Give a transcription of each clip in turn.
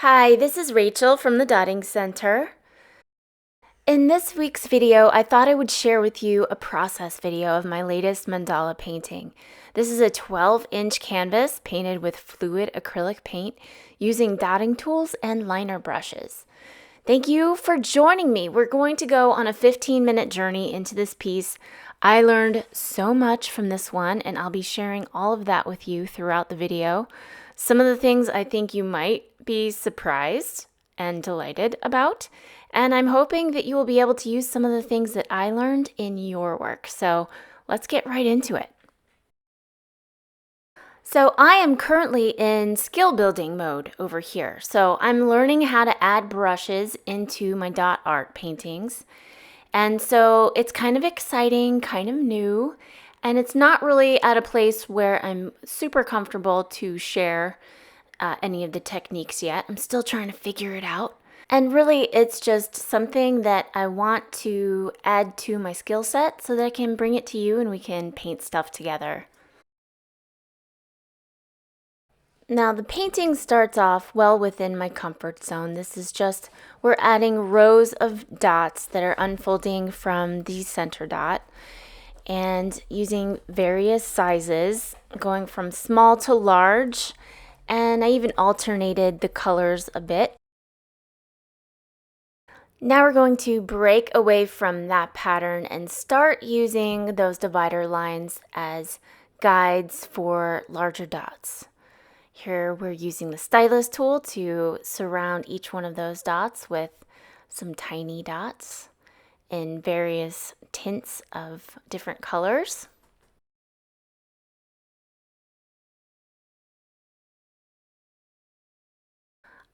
Hi, this is Rachel from the Dotting Center. In this week's video, I thought I would share with you a process video of my latest mandala painting. This is a 12-inch canvas painted with fluid acrylic paint using dotting tools and liner brushes. Thank you for joining me. We're going to go on a 15-minute journey into this piece. I learned so much from this one, and I'll be sharing all of that with you throughout the video. Some of the things I think you might be surprised and delighted about, and I'm hoping that you will be able to use some of the things that I learned in your work. So let's get right into it. So I am currently in skill building mode over here. So I'm learning how to add brushes into my dot art paintings. And so it's kind of exciting, kind of new, and it's not really at a place where I'm super comfortable to share any of the techniques yet. I'm still trying to figure it out. And really, it's just something that I want to add to my skill set so that I can bring it to you and we can paint stuff together. Now the painting starts off well within my comfort zone. This is just, we're adding rows of dots that are unfolding from the center dot and using various sizes, going from small to large, and I even alternated the colors a bit. Now we're going to break away from that pattern and start using those divider lines as guides for larger dots. Here we're using the stylus tool to surround each one of those dots with some tiny dots in various tints of different colors.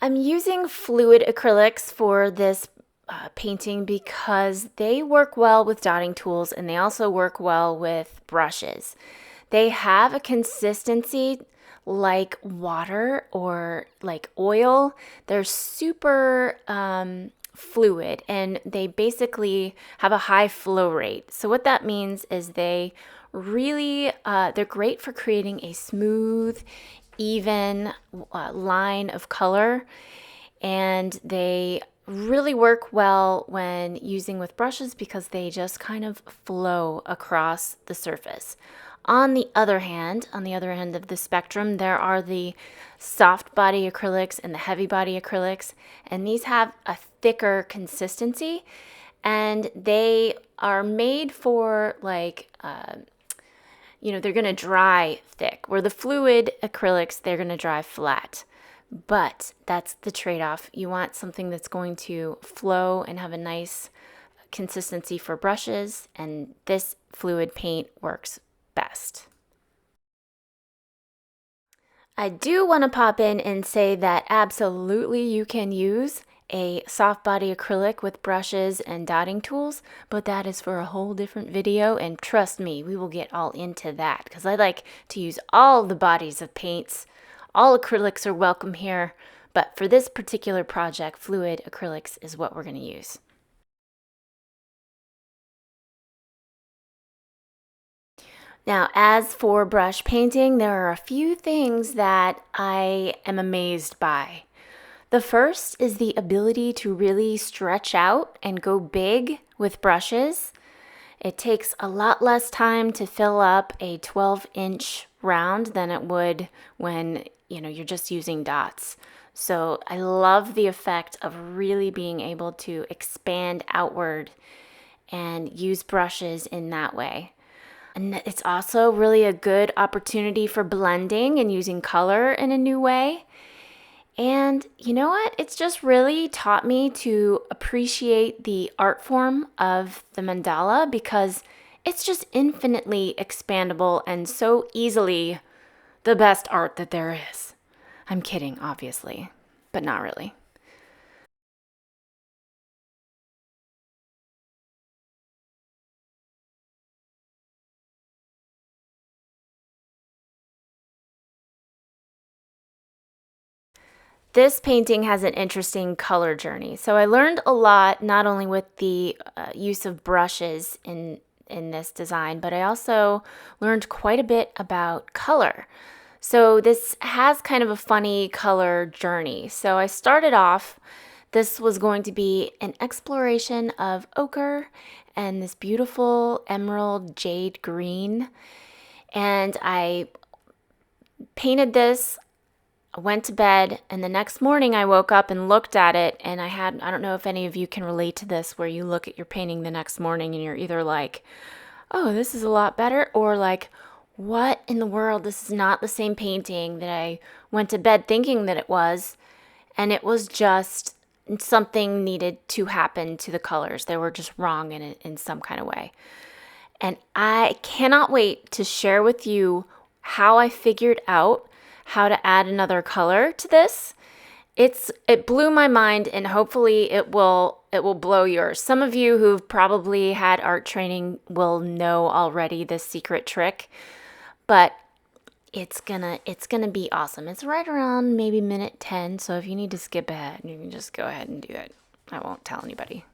I'm using fluid acrylics for this painting because they work well with dotting tools and they also work well with brushes. They have a consistency like water or like oil. They're super fluid and they basically have a high flow rate. So what that means is they really, they're great for creating a smooth, even line of color, and they really work well when using with brushes because they just kind of flow across the surface. On the other hand, on the other end of the spectrum, there are the soft body acrylics and the heavy body acrylics, and these have a thicker consistency, and they are made for like, they're going to dry thick, where the fluid acrylics, they're going to dry flat. But that's the trade-off. You want something that's going to flow and have a nice consistency for brushes, and this fluid paint works best. I do want to pop in and say that absolutely you can use a soft body acrylic with brushes and dotting tools, but that is for a whole different video, and trust me, we will get all into that because I like to use all the bodies of paints. All acrylics are welcome here, but for this particular project, fluid acrylics is what we're going to use. Now, as for brush painting, there are a few things that I am amazed by. The first is the ability to really stretch out and go big with brushes. It takes a lot less time to fill up a 12-inch round than it would when you're just using dots. So I love the effect of really being able to expand outward and use brushes in that way. And it's also really a good opportunity for blending and using color in a new way. And you know what? It's just really taught me to appreciate the art form of the mandala because it's just infinitely expandable and so easily the best art that there is. I'm kidding, obviously, but not really. This painting has an interesting color journey. So I learned a lot, not only with the use of brushes in this design, but I also learned quite a bit about color. So this has kind of a funny color journey. So I started off, this was going to be an exploration of ochre and this beautiful emerald jade green. And I painted this, I went to bed, and the next morning I woke up and looked at it, and I don't know if any of you can relate to this, where you look at your painting the next morning and you're either like, oh, this is a lot better, or like, what in the world? This is not the same painting that I went to bed thinking that it was. And it was just something needed to happen to the colors. They were just wrong in some kind of way. And I cannot wait to share with you how I figured out how to add another color to this. It blew my mind, and hopefully it will blow yours. Some of you who've probably had art training will know already this secret trick, but it's gonna be awesome. It's right around maybe minute 10, so if you need to skip ahead, you can just go ahead and do it. I won't tell anybody.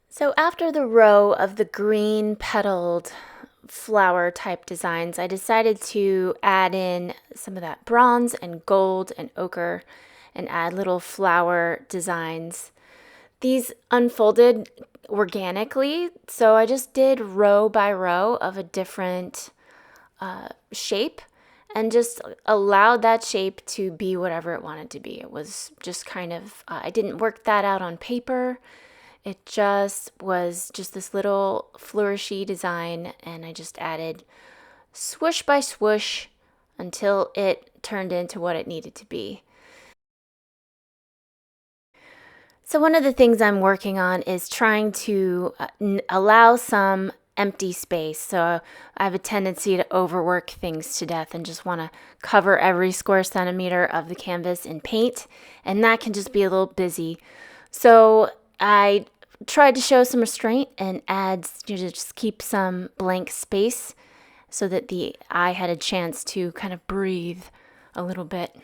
So after the row of the green petaled flower type designs, I decided to add in some of that bronze and gold and ochre and add little flower designs. These unfolded organically, so I just did row by row of a different shape and just allowed that shape to be whatever it wanted to be. It was just kind of, I didn't work that out on paper. It just was just this little flourishy design, and I just added swoosh by swoosh until it turned into what it needed to be. So one of the things I'm working on is trying to allow some empty space. So I have a tendency to overwork things to death and just want to cover every square centimeter of the canvas in paint, and that can just be a little busy. So I tried to show some restraint and just keep some blank space so that the eye had a chance to kind of breathe a little bit.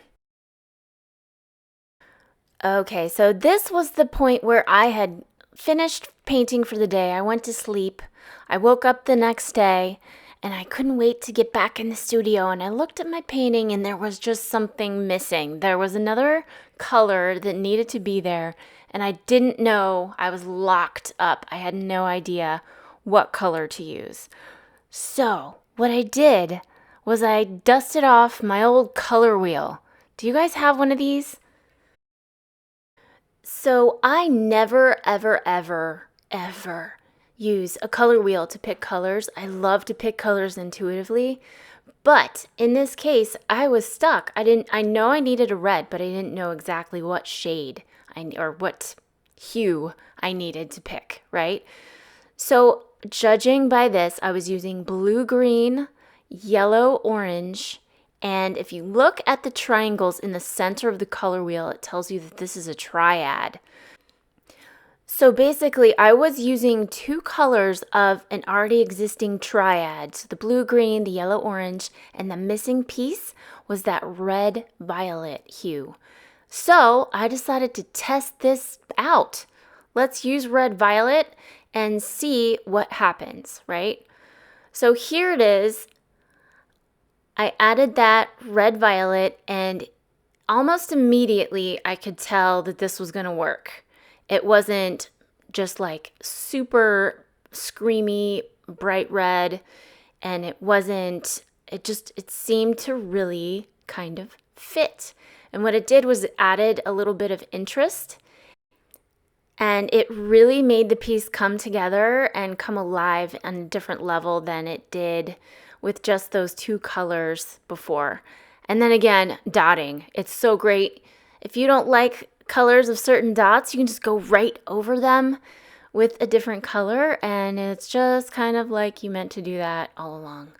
Okay, so this was the point where I had finished painting for the day. I went to sleep. I woke up the next day and I couldn't wait to get back in the studio, and I looked at my painting and there was just something missing. There was another color that needed to be there, and I didn't know. I was locked up. I had no idea what color to use. So what I did was I dusted off my old color wheel. Do you guys have one of these? So I never, ever, ever, ever use a color wheel to pick colors. I love to pick colors intuitively. But in this case, I was stuck. I know I needed a red, but I didn't know exactly what shade or what hue I needed to pick, right? So judging by this, I was using blue-green, yellow-orange, and if you look at the triangles in the center of the color wheel, it tells you that this is a triad. So basically, I was using two colors of an already existing triad. So the blue-green, the yellow-orange, and the missing piece was that red-violet hue. So I decided to test this out. Let's use red-violet and see what happens, right? So here it is. I added that red-violet, and almost immediately I could tell that this was going to work. It wasn't just like super screamy bright red, and it seemed to really kind of fit. And what it did was it added a little bit of interest, and it really made the piece come together and come alive on a different level than it did with just those two colors before. And then again, dotting. It's so great. If you don't like colors of certain dots, you can just go right over them with a different color, and it's just kind of like you meant to do that all along.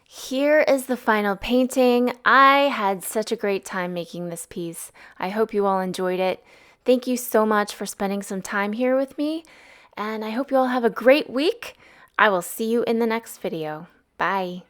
Here is the final painting. I had such a great time making this piece. I hope you all enjoyed it. Thank you so much for spending some time here with me, and I hope you all have a great week. I will see you in the next video. Bye.